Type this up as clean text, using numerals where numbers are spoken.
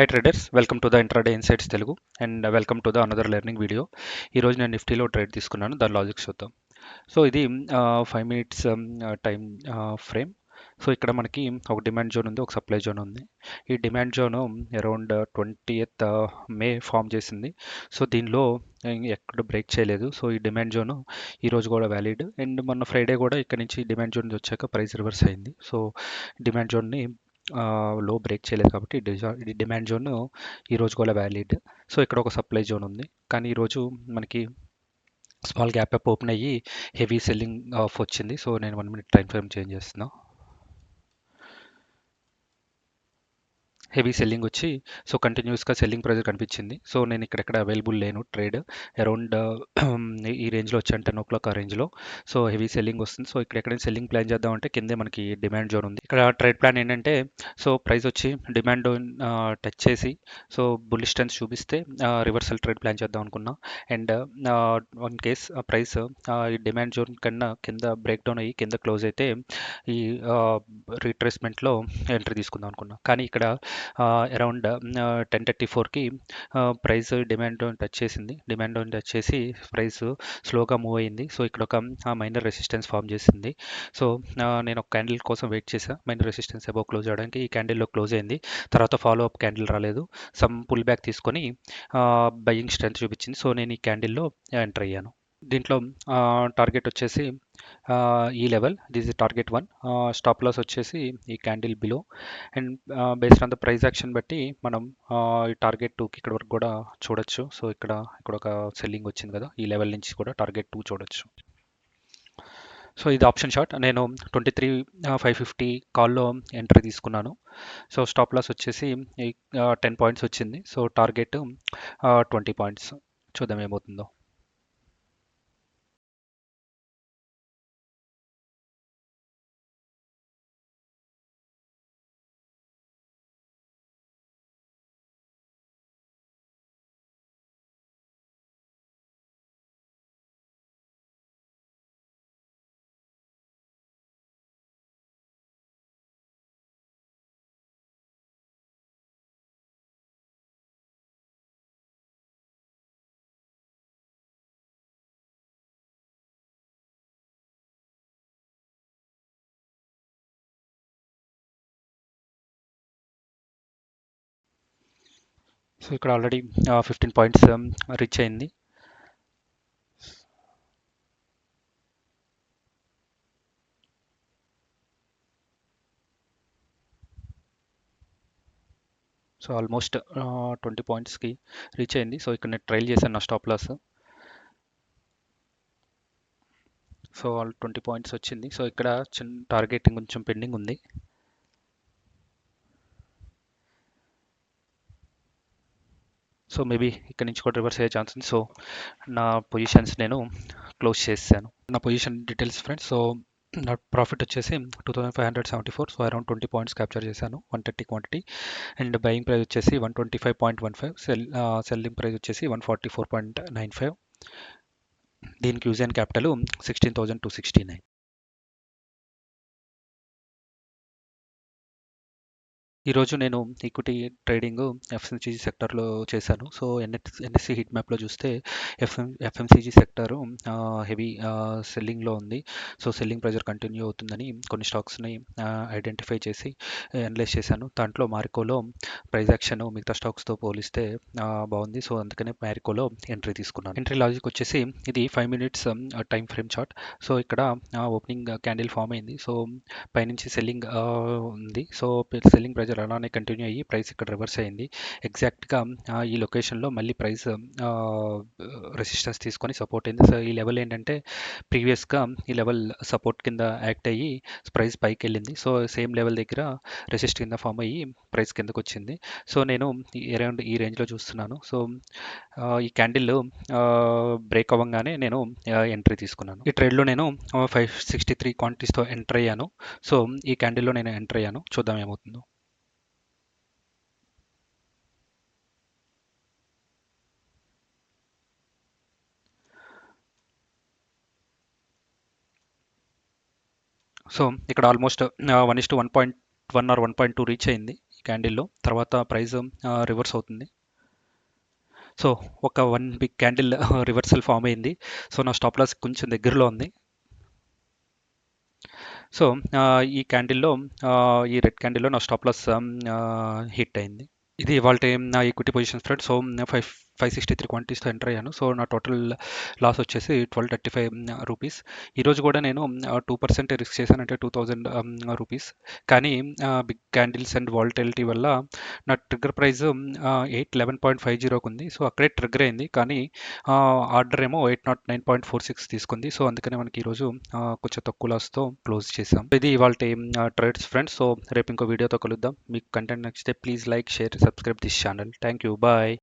Hi traders, welcome to the intraday insights Telugu and welcome to the another learning video. ఈరోజు నేను నిఫ్టీలో trade తీసుకున్నాను, దాని లాజిక్స్ చూద్దాం. సో ఇది 5 మినిట్స్ టైం ఫ్రేమ్. సో ఇక్కడ మనకి ఒక డిమాండ్ జోన్ ఉంది, ఒక సప్లై జోన్ ఉంది. ఈ డిమాండ్ జోన్ అరౌండ్ 20th మే ఫామ్ చేసింది. సో దీనిలో ఎక్కడ బ్రేక్ చేయలేదు. సో ఈ డిమాండ్ జోన్ ఈరోజు కూడా వ్యాలిడ్, అండ్ మొన్న ఫ్రైడే కూడా ఇక్కడ నుంచి డిమాండ్ జోన్ వచ్చాక ప్రైస్ రివర్స్ అయింది. సో డిమాండ్ జోన్ని లో బ్రేక్ చేయలేదు కాబట్టి ఈ డిమాండ్ జోన్ ఈరోజు కూడా వ్యాలిడ్. సో ఇక్కడ ఒక సప్లై జోన్ ఉంది, కానీ ఈరోజు మనకి స్మాల్ గ్యాప్ అప్ ఓపెన్ అయ్యి హెవీ సెల్లింగ్ ఆఫ్ వచ్చింది. సో నేను 1 minute టైం ఫ్రేమ్ చేంజ్ చేస్తున్నా. హెవీ సెల్లింగ్ వచ్చి సో కంటిన్యూస్గా సెల్లింగ్ ప్రెజర్ కనిపించింది. సో నేను ఇక్కడెక్కడ అవైలబుల్ లేను. ట్రేడ్ అరౌండ్ ఈ రేంజ్లో వచ్చాను, 10 o'clock ఆ రేంజ్లో. సో హెవీ సెల్లింగ్ వస్తుంది. సో ఇక్కడ ఎక్కడైనా సెల్లింగ్ ప్లాన్ చేద్దామంటే కిందే మనకి డిమాండ్ జోన్ ఉంది. ఇక్కడ ట్రేడ్ ప్లాన్ ఏంటంటే, సో ప్రైస్ వచ్చి డిమాండ్ టచ్ చేసి సో బుల్లిష్ స్ట్రెంత్ చూపిస్తే రివర్సల్ ట్రేడ్ ప్లాన్ చేద్దాం అనుకున్నా. అండ్ వన్ కేస్ ప్రైస్ ఈ డిమాండ్ జోన్ కన్నా కింద బ్రేక్ డౌన్ అయ్యి కింద క్లోజ్ అయితే ఈ రీట్రేస్మెంట్లో ఎంట్రీ తీసుకుందాం అనుకున్నా. కానీ ఇక్కడ అరౌండ్ 10:34కి ప్రైస్ డిమాండ్ టచ్ చేసింది. డిమాండ్ టచ్ చేసి ప్రైస్ స్లోగా మూవ్ అయింది. సో ఇక్కడ ఒక మైనర్ రెసిస్టెన్స్ ఫామ్ చేసింది. సో నేను ఒక క్యాండిల్ కోసం వెయిట్ చేసా, మైనర్ రెసిస్టెన్స్ అబౌవ్ క్లోజ్ అవడానికి. ఈ క్యాండిల్లో క్లోజ్ అయింది. తర్వాత ఫాలో అప్ క్యాండిల్ రాలేదు, సమ్ పుల్ బ్యాక్ తీసుకొని బయింగ్ స్ట్రెంత్ చూపించింది. సో నేను ఈ క్యాండిల్లో ఎంటర్ అయ్యాను. దీంట్లో టార్గెట్ వచ్చేసి ఈ level, this is target 1. Stop loss వచ్చేసి ఈ candle below. And based on the price action బట్టి మనం ఈ టార్గెట్ 2కి ఇక్కడ వరకు కూడా చూడొచ్చు. సో ఇక్కడ ఒక సెల్లింగ్ వచ్చింది కదా, ఈ లెవెల్ నుంచి కూడా టార్గెట్ 2 చూడొచ్చు. సో ఇది ఆప్షన్ షార్ట్. నేను 23,550 కాల్లో ఎంట్రీ తీసుకున్నాను. సో స్టాప్ లాస్ వచ్చేసి 10 పాయింట్స్ వచ్చింది. So target 20 points. చూద్దాం ఏమవుతుందో. సో ఇక్కడ ఆల్రెడీ 15 పాయింట్స్ రీచ్ అయింది. సో ఆల్మోస్ట్ 20 పాయింట్స్కి రీచ్ అయింది. సో ఇక్కడ నేను ట్రైల్ చేశాను నా స్టాప్ లాస్. సో 20 పాయింట్స్ వచ్చింది. సో ఇక్కడ చిన్న టార్గెటింగ్ కొంచెం పెండింగ్ ఉంది. సో మేబీ ఇక్కడ నుంచి కూడా రివర్స్ అయ్యే ఛాన్స్ ఉంది. సో నా పొజిషన్స్ నేను క్లోజ్ చేశాను. నా పొజిషన్ డీటెయిల్స్ ఫ్రెండ్స్. సో నా ప్రాఫిట్ వచ్చేసి 2574. సో అరౌండ్ 20 పాయింట్స్ క్యాప్చర్ చేశాను, 130 క్వాంటిటీ. అండ్ బయింగ్ ప్రైస్ వచ్చేసి 125.15. సెల్లింగ్ ప్రైస్ వచ్చేసి 144.95. దీనికి యూజ్ అండ్ క్యాపిటల్ 16,269. ఈరోజు నేను ఈక్విటీ ట్రేడింగ్ ఎఫ్ఎంసీజీ సెక్టర్లో చేశాను. సో ఎన్ఎస్సి హిట్ మ్యాప్లో చూస్తే ఎఫ్ఎంసీజీ సెక్టర్ హెవీ సెల్లింగ్లో ఉంది. సో సెల్లింగ్ ప్రెజర్ కంటిన్యూ అవుతుందని కొన్ని స్టాక్స్ని ఐడెంటిఫై చేసి అనలైజ్ చేశాను. దాంట్లో మ్యారికోలో ప్రైస్ యాక్షన్ మిగతా స్టాక్స్తో పోలిస్తే బాగుంది. సో అందుకనే మ్యారికోలో ఎంట్రీ తీసుకున్నాను. ఎంట్రీ లాజిక్ వచ్చేసి ఇది 5 minutes time frame chart. So ఇక్కడ ఓపెనింగ్ క్యాండిల్ ఫామ్ అయింది. సో పైనుంచి సెల్లింగ్ ఉంది. సో సెల్లింగ్ ప్రెజర్ అలానే కంటిన్యూ అయ్యి ప్రైస్ ఇక్కడ రివర్స్ అయింది. ఎగ్జాక్ట్గా ఈ లొకేషన్లో మళ్ళీ ప్రైస్ రెసిస్టెన్స్ తీసుకొని సపోర్ట్ అయింది. సో ఈ లెవెల్ ఏంటంటే ప్రీవియస్గా ఈ లెవెల్ సపోర్ట్ కింద యాక్ట్ అయ్యి ప్రైస్ పైకి వెళ్ళింది. సో సేమ్ లెవెల్ దగ్గర రెసిస్ట్ కింద ఫామ్ అయ్యి ప్రైస్ కిందకు వచ్చింది. సో నేను అరౌండ్ ఈ రేంజ్లో చూస్తున్నాను. సో ఈ క్యాండిల్ బ్రేక్ అవ్వగానే నేను ఎంట్రీ తీసుకున్నాను. ఈ ట్రేడ్లో నేను 563 క్వాంటిటీస్తో ఎంటర్ అయ్యాను. సో ఈ క్యాండిల్లో నేను ఎంటర్ అయ్యాను. చూద్దాం ఏమవుతుందో. సో ఇక్కడ ఆల్మోస్ట్ 1:1.1 ఆర్ 1.2 రీచ్ అయింది. ఈ క్యాండిల్‌లో. తర్వాత ప్రైస్ రివర్స్ అవుతుంది. సో ఒక 1 బిగ్ క్యాండిల్ రివర్సల్ ఫార్మ్ అయింది. సో నా స్టాప్ లాస్ కొంచెం దగ్గరలో ఉంది. సో ఈ క్యాండిల్‌లో ఈ రెడ్ క్యాండిల్‌లో నా స్టాప్ లాస్ హిట్ అయింది. ఇది ఇవాల్టి నా ఈక్విటీ పొజిషన్స్ ఫ్రెండ్స్. సో 563 క్వాంటిటీస్‌తో ఎంటర్ అయ్యాను. సో నా టోటల్ లాస్ వచ్చేసి 1235 రూపీస్. ఈరోజు కూడా నేను 2% రిస్క్ చేశాను, అంటే 2000 రూపీస్. కానీ బిగ్ క్యాండిల్స్ అండ్ వాలటిలిటీ వల్ల నా ట్రిగ్గర్ ప్రైస్ 811.50కి ఉంది. సో అక్కడే ట్రిగ్గర్ అయింది, కానీ ఆర్డర్ ఏమో 809.46 తీసుకుంది. సో అందుకనే మనకి ఈరోజు కొంచెం తక్కువ లాస్తో క్లోజ్ చేసాం. ఇది ఇవాళ ట్రేడ్స్ ఫ్రెండ్స్. సో రేపు ఇంకో వీడియోతో కలుద్దాం. మీకు కంటెంట్ నచ్చితే please like, share, subscribe this channel. Thank you. Bye.